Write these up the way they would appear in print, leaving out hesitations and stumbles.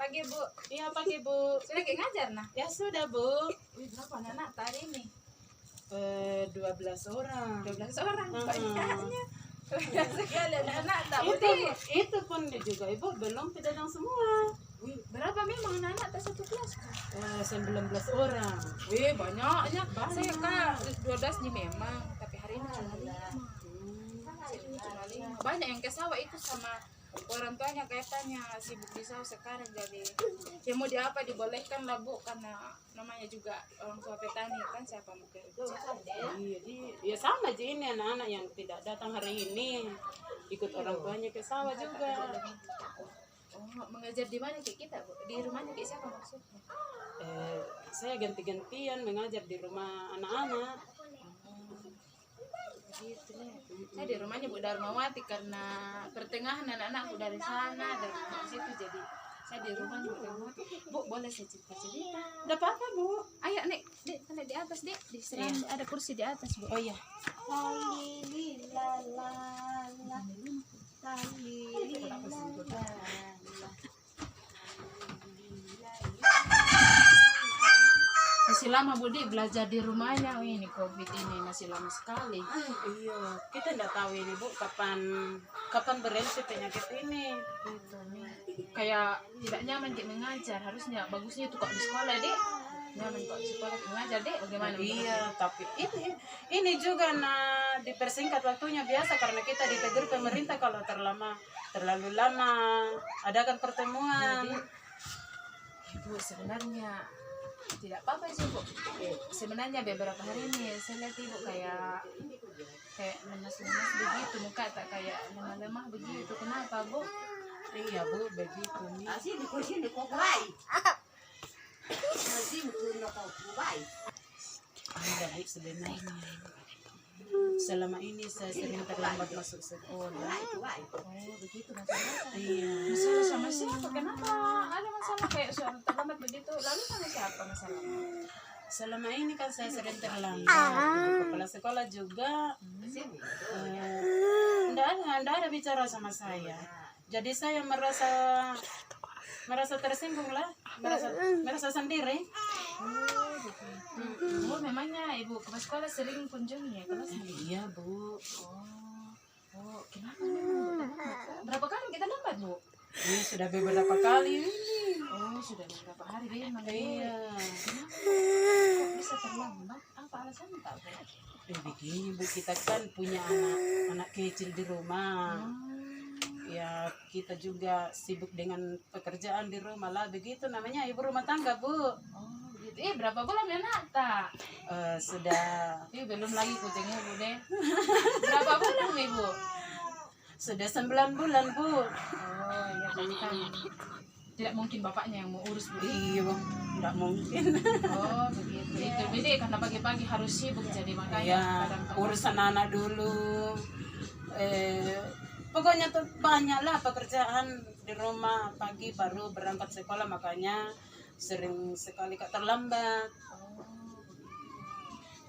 Pagi Bu. Iya pagi Bu. Sudah kayak ngajar nah? Ya sudah Bu. Wih, berapa anak tadi nih? 12 orang. 12 orang. Banyaknya. Iya. Sekali anak-anak tak Itu, boleh. itu pun juga Ibu belum datang semua. Wih, berapa memang anak-anak tak satu kelas? 19 orang. Wih, banyaknya. Banyak. Saya kan 12 nih memang, tapi hari ini cuma 5. Banyak yang ke sawah itu sama orang tuanya katanya sibuk di sawah sekarang, jadi ya mau diapa dibolehkan lah Bu, karena namanya juga orang tua petani kan, siapa mau kerja. Iya, ya sama aja ini anak-anak yang tidak datang hari ini ikut orang tuanya ke sawah juga. Oh, mengajar di mana kayak kita Bu? Di rumahnya kayak siapa maksudnya? Saya ganti-gantian mengajar di rumah anak-anak. Gitu ya. Saya di rumahnya Bu Darmawati karena pertengahan anak-anakku dari sana dari situ, jadi saya di rumahnya Bu Darmawati. Bu, boleh saya cerita-cerita? Udah apa Bu? Ayo Nek, Dek, Nek di atas Dek, di serang ada kursi di atas Bu. Oh iya. Masih lama Bu Di belajar di rumahnya. Oh, ini COVID ini masih lama sekali. Iya, kita tidak tahu ini Bu kapan berhenti penyakit ini. Gitu nih. Kayak tidak nyaman Dek mengajar. Harusnya bagusnya itu kok di sekolah Dek. Nyaman kok di sekolah mengajar Dek. Bagaimana? Iya, tapi ini juga dipersingkat waktunya biasa karena kita ditegur pemerintah kalau terlalu lama adakan pertemuan. Ibu sebenarnya tidak apa-apa sih Bu. Sebenarnya beberapa hari ini saya lihat Ibu kayak lemas-lemas begitu, muka tak kayak lemah-lemah begitu. Kenapa Bu? Iya Bu, begitu nih. Ini baik sebenarnya. Selama ini saya sering terlambat masuk sekolah. Oh begitu masalahnya. Iya. Masalah sama siapa? Kenapa ada masalah kayak soal terlambat begitu? Lalu sama siapa masalahnya? Selama ini kan saya sering terlambat. Kepala sekolah juga enggak ada bicara sama saya. Jadi saya merasa tersinggung lah, merasa sendiri. Oh begitu. Oh memangnya Ibu ke sekolah sering kunjungi ya kelas? Iya Bu. Oh kenapa memang? Berapa kali kita lambat Bu? Ini sudah beberapa kali ini. Oh sudah beberapa hari memang. Iya. Kenapa kok bisa terlambat? Apa alasannya tak Bu? Begini Bu, kita kan punya anak kecil di rumah. Ya kita juga sibuk dengan pekerjaan di rumah lah, begitu namanya ibu rumah tangga Bu. Oh gitu. Berapa bulan ya Nata? Sudah Belum lagi kucingnya Bu deh. Berapa bulan Ibu? sudah 9 bulan Bu. Oh iya kan tidak mungkin bapaknya yang mau urus Bu. Iya Bu, nggak mungkin. Oh begitu. Itu beda karena pagi-pagi harus sibuk, jadi makanya Ya kadang-kadang urusan anak dulu. Pokoknya tuh banyak lah pekerjaan di rumah, pagi baru berangkat sekolah, makanya sering sekali kak terlambat. Oh,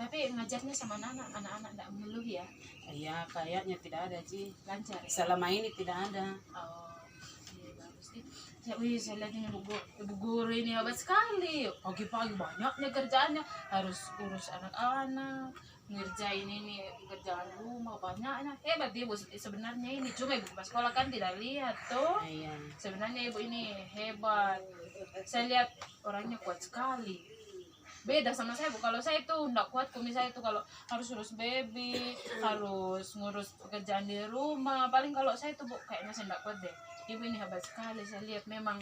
tapi ngajarnya sama anak-anak tidak mengeluh ya? Iya kayaknya tidak ada Ji, Lancar ya? selama ini tidak ada. Oh iya bagus nih. Ya, wih saya lihat ini ibu guru ini hebat sekali. Pagi-pagi banyaknya kerjaannya, harus urus anak-anak, ngerjain ini kerjaan rumah banyaknya. Hebat ibu sebenarnya ini, cuma ibu pas sekolah kan tidak lihat tuh. Iya. Sebenarnya ibu ini hebat. Saya lihat orangnya kuat sekali. Beda sama saya Bu. Kalau saya itu enggak kuat, misalnya itu kalau harus urus baby, harus ngurus pekerjaan di rumah. Paling kalau saya itu Bu kayaknya saya enggak kuat deh. Ibu ini hebat sekali. Saya lihat memang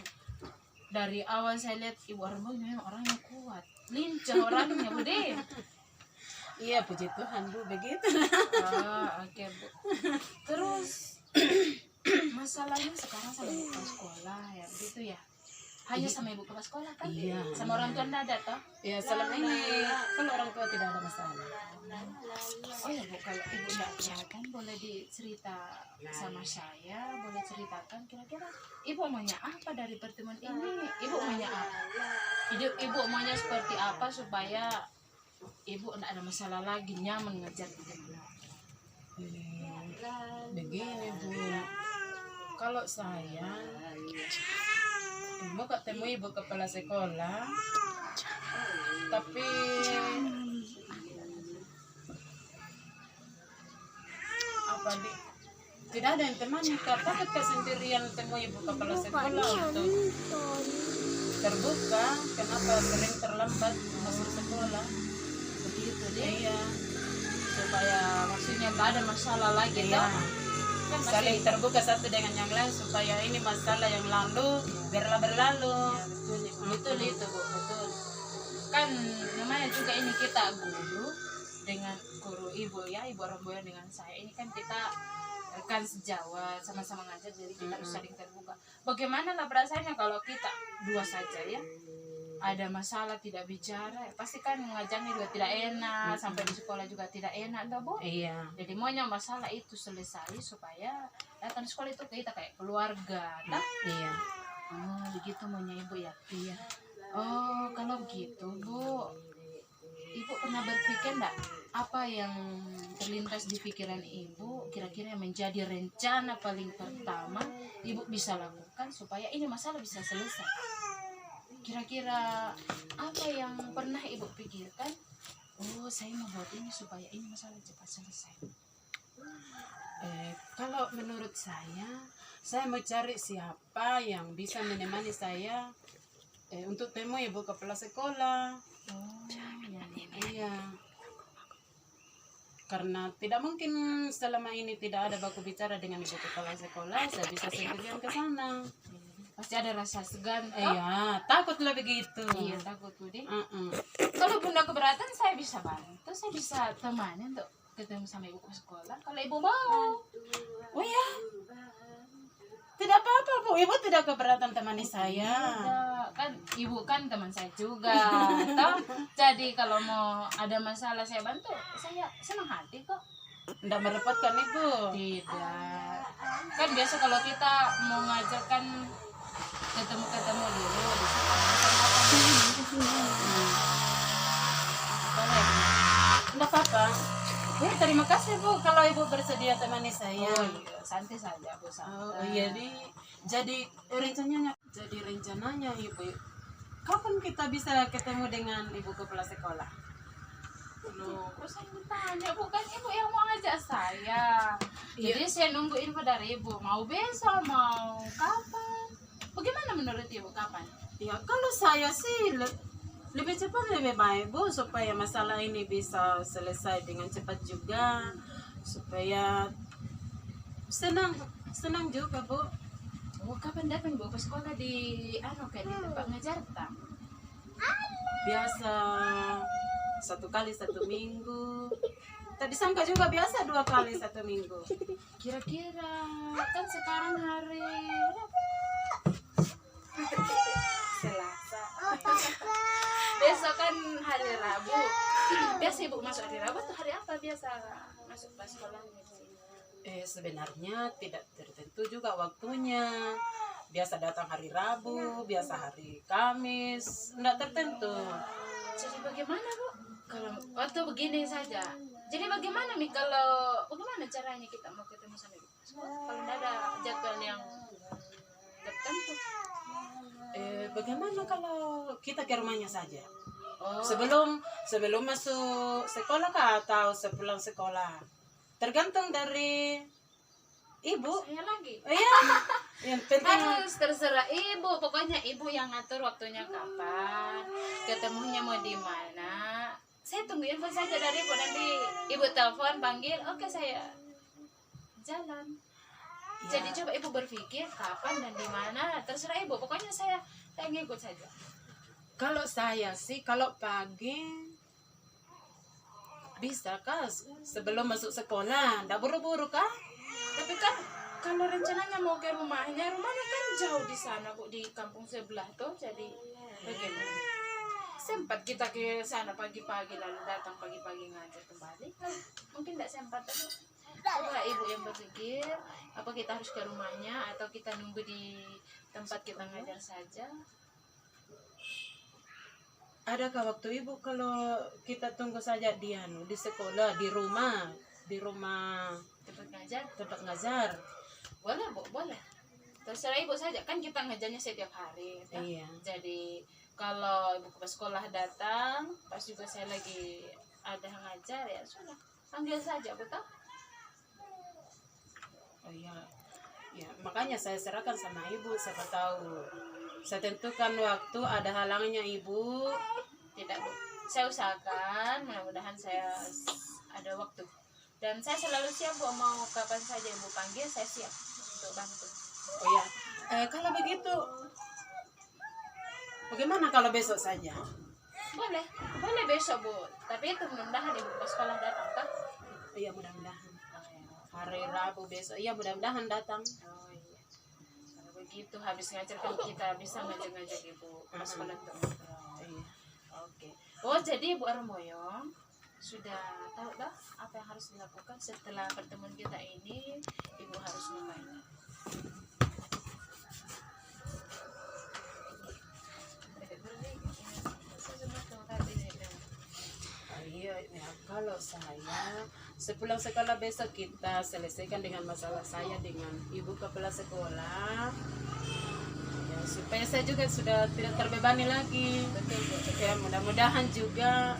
dari awal saya lihat Ibu Armo memang orangnya kuat, lincah orangnya Bu deh. Iya puji Tuhan Bu, begitu. Oke Bu. Terus masalahnya sekarang sama ibu ke sekolah ya begitu ya? Hanya sama ibu ke sekolah kan? Iya. Sama orang tua enggak ada toh? Ya selama ini kan orang tua tidak ada masalah. Oh ya Bu, kalau ibu enggak kan boleh dicerita sama saya, boleh ceritakan kira-kira ibu maunya apa dari pertemuan ini? Ibu maunya apa? Ibu maunya seperti apa supaya ibu enggak ada masalah lagi, nyaman ngajar di rumah? Begini Bu, kalau saya Mau ketemu ibu kepala sekolah, tapi apa di tidak ada yang temani kak, takut kak sendirian temu ibu kepala sekolah untuk terbuka. Kenapa sering terlambat masuk sekolah? Begitu deh. Iya, Supaya maksudnya nggak ada masalah lagi iya. toh. Kan masih Saling terbuka satu dengan yang lain supaya ini masalah yang lalu biarlah berlalu. betul itu Bu, betul. Kan namanya juga ini kita guru dengan guru ibu ya, ibu orang Boyan dengan saya ini kan kita rekan sejawat, sama-sama ngajar, jadi kita harus saling terbuka. Bagaimana lah perasaannya kalau kita dua saja ya, ada masalah tidak bicara, ya pasti kan mengajarnya juga tidak enak, sampai di sekolah juga tidak enak toh Bu. Iya. Jadi maunya masalah itu selesai supaya datang sekolah itu kita kayak keluarga, toh? Iya. Oh, begitu maunya ibu ya. Iya. Oh, kalau begitu Bu, ibu pernah berpikir enggak apa yang terlintas di pikiran ibu, kira-kira yang menjadi rencana paling pertama ibu bisa lakukan supaya ini masalah bisa selesai? Kira-kira apa yang pernah ibu pikirkan? Oh, saya mau buat ini supaya ini masalah cepat selesai. Kalau menurut saya mau cari siapa yang bisa menemani saya untuk temu ibu kepala sekolah. Oh, ya. Iya. Karena tidak mungkin selama ini tidak ada baku bicara dengan ibu kepala sekolah, saya bisa sendirian ke sana. Pasti ada rasa segan. toh? Iya, takutlah begitu. Iya, takut tuh deh. Mm-mm. Kalau bunda keberatan saya bisa bantu, saya bisa temani untuk ketemu sama ibu ke sekolah. Kalau ibu mau, Oh ya, tidak apa-apa Bu, ibu tidak keberatan temani saya. ya, kan ibu kan teman saya juga, toh. Jadi kalau mau ada masalah saya bantu, saya senang hati kok. Tidak merepotkan ibu. Tidak, kan biasa kalau kita mau ngajarkan ketemu dulu di sekolah. Boleh. Tidak apa-apa. Terima kasih Bu kalau ibu bersedia temani saya. Oh iya, santai saja Bu, santai. Oh iya, jadi rencananya ibu, kapan kita bisa ketemu dengan ibu kepala sekolah? Loh, kok saya ditanya, bukan ibu yang mau ngajak saya. Jadi saya nunggu info dari ibu, mau besok, mau kapan. Bagaimana menurut ibu, kapan? Ya kalau saya sih lebih cepat lebih baik Bu, supaya masalah ini bisa selesai dengan cepat juga, supaya senang juga Bu. Oh, kapan datang bu ke sekolah di kayak di tempat ngajar tak? Biasa 1 kali 1 minggu. Tadi sangka juga biasa 2 kali 1 minggu. Kira-kira kan sekarang hari Selasa. Besok kan hari Rabu. Biasa ibu masuk hari Rabu tuh hari apa biasa masuk ke sekolah? Sebenarnya tidak tertentu juga waktunya. Biasa datang hari Rabu, biasa hari Kamis, tidak tertentu. Jadi bagaimana bu? Kalau waktu begini saja. Jadi bagaimana bagaimana caranya kita mau ketemu sama ibu? Kalau tidak ada jadwal yang tertentu. Bagaimana kalau kita ke rumahnya saja? Oh, Sebelum masuk sekolah kah atau sepulang sekolah? Tergantung dari ibu. saya lagi. Iya. Yang penting Harus terserah ibu. Pokoknya ibu yang ngatur waktunya kapan, ketemunya mau di mana. Saya tunggu info saja dari ibu, nanti ibu telepon panggil, oke saya jalan. Jadi coba ibu berpikir kapan dan di mana, terserah ibu. Pokoknya saya ngikut saja. kalau saya sih kalau pagi bisa kah sebelum masuk sekolah, ndak buru-buru kah? Tapi kan kalau rencananya mau ke rumahnya kan jauh di sana bu, di kampung sebelah tuh. Jadi bagaimana? Sempat kita ke sana pagi-pagi lalu datang pagi-pagi ngajar kembali? Mungkin tidak sempat. Tapi coba ibu yang berpikir, apa kita harus ke rumahnya atau kita nunggu di tempat kita ngajar saja? Adakah waktu ibu kalau kita tunggu saja di sekolah, di rumah Tempat ngajar? tempat ngajar? Boleh bu, boleh. terserah ibu saja, kan kita ngajarnya setiap hari ya. Iya. Jadi kalau ibu kepala sekolah datang pas juga saya lagi ada ngajar, ya sudah panggil saja, betul. Oh iya. Ya, makanya saya serahkan sama ibu, siapa tahu. Saya tentukan waktu, ada halangnya ibu. Tidak, Bu. Saya usahakan, mudah-mudahan saya ada waktu. Dan saya selalu siap, Bu, mau kapan saja ibu panggil, saya siap untuk bantu. Oh ya, kalau begitu, bagaimana kalau besok saja? Boleh, boleh besok, Bu. Tapi itu mudah-mudahan ibu ke sekolah datang, kan? Iya, mudah-mudahan. Hari Rabu besok, iya mudah-mudahan datang. Oh iya. Kalau begitu habis ngajar kan kita bisa ngajak-ngajak ibu ke sekolah untuk ngobrol. Iya. Oke. Oh, jadi Ibu Armoyong sudah tahu dah apa yang harus dilakukan setelah pertemuan kita ini, ibu harus ngapain? Iya, ya, kalau saya sepulang sekolah besok kita selesaikan dengan masalah saya dengan ibu kepala sekolah. Ya, supaya saya juga sudah tidak terbebani lagi. Betul, Bu. Ya, mudah-mudahan juga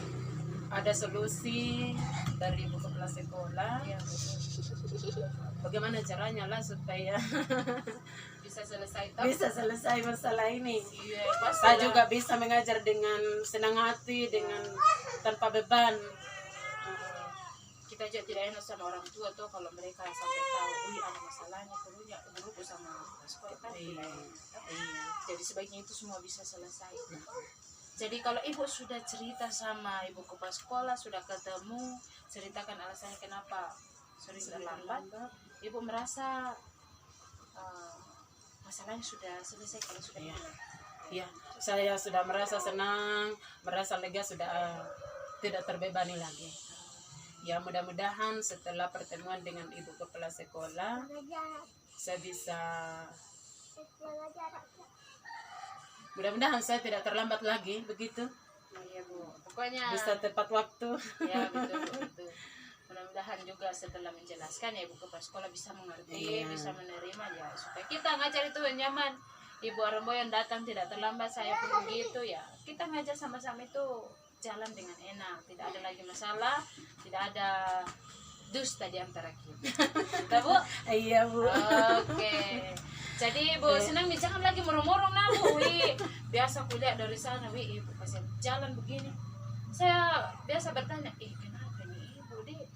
ada solusi dari ibu kepala sekolah. Ya, betul. Bagaimana caranya lah supaya Bisa selesai toh? bisa selesai masalah ini. Iya, pasti Saya lah. juga bisa mengajar dengan senang hati, dengan tanpa beban. Kita juga tidak enak sama orang tua tuh kalau mereka sampai tahu, wih ada masalahnya perlunya guru sama sekolah kan tidak enak. Iya. Jadi sebaiknya itu semua bisa selesai. Jadi kalau ibu sudah cerita sama ibu kepala sekolah, sudah ketemu, ceritakan alasannya kenapa sering terlambat, ibu merasa masalahnya sudah selesai kalau sudah Iya. benar. Ya, saya sudah merasa senang, merasa lega, sudah tidak terbebani lagi. Ya, mudah-mudahan setelah pertemuan dengan ibu kepala sekolah, saya bisa, mudah-mudahan saya tidak terlambat lagi, begitu. Iya, Bu. Pokoknya Bisa tepat waktu. ya betul, betul. Mudah-mudahan juga setelah menjelaskan ya ibu kepala sekolah bisa mengerti, Iya. bisa menerima ya, supaya kita ngajar itu nyaman. Ibu Armoyong datang tidak terlambat, saya pun begitu ya. Kita ngajar sama-sama itu jalan dengan enak, tidak ada lagi masalah, tidak ada dusta di antara kita. Betul, Bu? Iya, Bu. Oke. Jadi Ibu senang nih, jangan lagi murung-murung nah, Bu. Wih, biasa kuliah dari sana, wih, Ibu kasih jalan begini. Saya biasa bertanya, kenapa nih Ibu, Dik?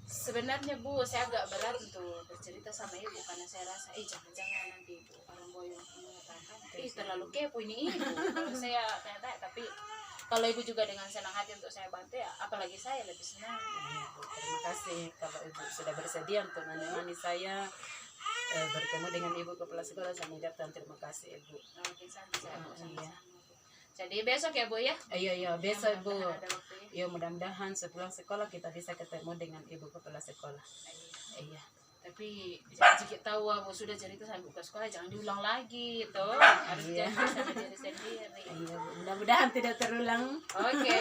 Sebenarnya Bu, saya agak berat untuk bercerita sama Ibu karena saya rasa, jangan-jangan nanti Ibu Armoyong mengatakan, terlalu kepo ini Ibu. Kalau saya tanya-tanya, tapi kalau Ibu juga dengan senang hati untuk saya bantu ya, apalagi saya lebih senang. Iya, Bu. Terima kasih kalau Ibu sudah bersedia untuk menemani saya bertemu dengan ibu kepala sekolah. Saya mengucapkan terima kasih, Ibu. Oke, saya Bu, Iya. sama-sama, Bu. Jadi besok ya Bu ya. Iya, besok, Bu. Mudah-mudahan ada waktu ya. Ya, mudah-mudahan sepulang sekolah kita bisa ketemu dengan ibu kepala sekolah. Iya. Tapi jika tahu Bu sudah cerita sampai buka sekolah, jangan diulang lagi toh. Harus Iya. janji sama diri sendiri. Iya, Bu. Mudah-mudahan tidak terulang. Oke.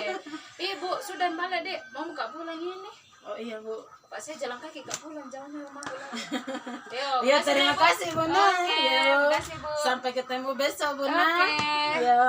Ibu sudah malam Dek, mau nggak pulang ini? Oh iya, Bu. Pak saya jalan kaki nggak pulang, jangan rumah pulang. Yo, Ya, makasih, terima Bu. kasih, Bunda. Oke, Yo. makasih Bu. Sampai ketemu besok, Bunda. Oke. Yo.